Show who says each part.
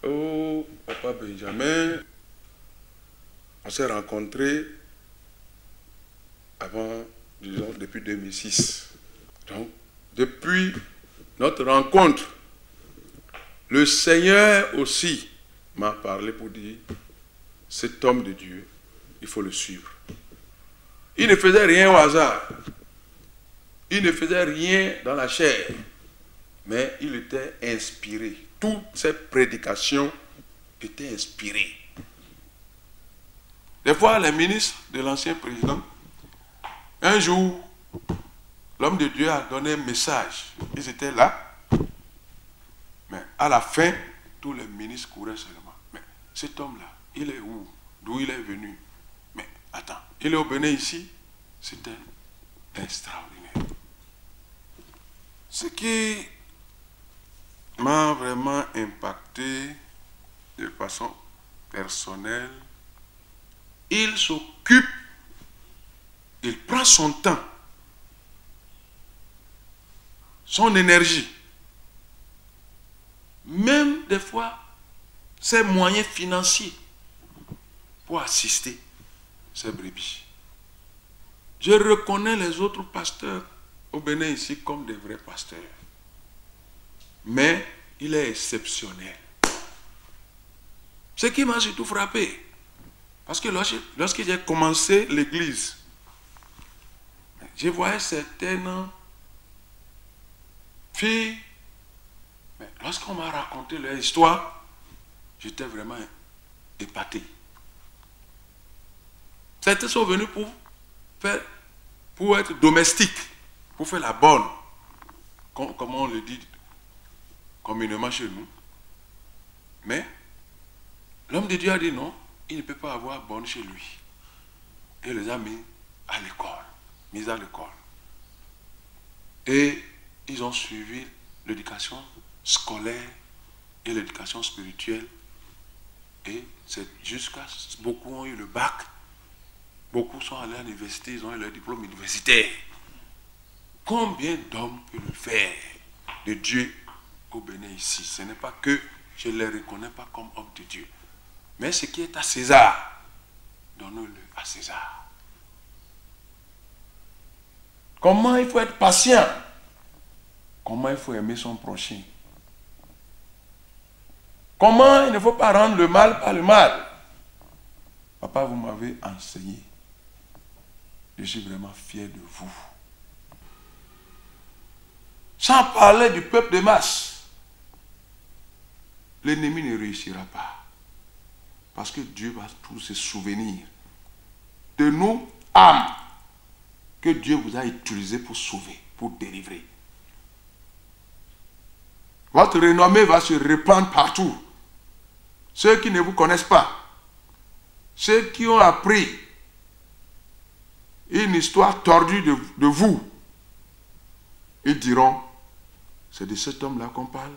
Speaker 1: Oh, papa Benjamin, on s'est rencontrés avant, disons, depuis 2006. Donc, depuis notre rencontre, le Seigneur aussi m'a parlé pour dire, cet homme de Dieu, il faut le suivre. Il ne faisait rien au hasard. Il ne faisait rien dans la chair. Mais il était inspiré. Toutes ses prédications étaient inspirées. Des fois, les ministres de l'ancien président, un jour, l'homme de Dieu a donné un message. Ils étaient là. Mais à la fin, tous les ministres couraient seulement. Mais cet homme-là, il est où? D'où il est venu? Mais attends, il est au Bénin ici? C'était extraordinaire. Ce qui m'a vraiment impacté de façon personnelle, il s'occupe, il prend son temps, son énergie, même des fois ses moyens financiers pour assister ces brebis. Je reconnais les autres pasteurs au Bénin ici comme des vrais pasteurs. Mais il est exceptionnel. Ce qui m'a surtout frappé, parce que lorsque j'ai commencé l'église, je voyais certaines filles, mais lorsqu'on m'a raconté leur histoire, j'étais vraiment épaté. Certains sont venus pour être domestiques, pour faire la bonne, comme on le dit communément chez nous. Mais l'homme de Dieu a dit non, il ne peut pas avoir bonne chez lui. Et il les a mis à l'école. Et ils ont suivi l'éducation scolaire et l'éducation spirituelle. Et c'est jusqu'à beaucoup ont eu le bac. Beaucoup sont allés à l'université, ils ont eu leur diplôme universitaire. Combien d'hommes peuvent le faire de Dieu au Bénin ici? Ce n'est pas que je ne les reconnais pas comme hommes de Dieu. Mais ce qui est à César, donnons-le à César. Comment il faut être patient? Comment il faut aimer son prochain? Comment il ne faut pas rendre le mal par le mal? Papa, vous m'avez enseigné. Je suis vraiment fier de vous. Sans parler du peuple de masse, l'ennemi ne réussira pas. Parce que Dieu va tous se souvenir de nos âmes que Dieu vous a utilisées pour sauver, pour délivrer. Votre renommée va se répandre partout. Ceux qui ne vous connaissent pas, ceux qui ont appris une histoire tordue de vous, ils diront, c'est de cet homme-là qu'on parle.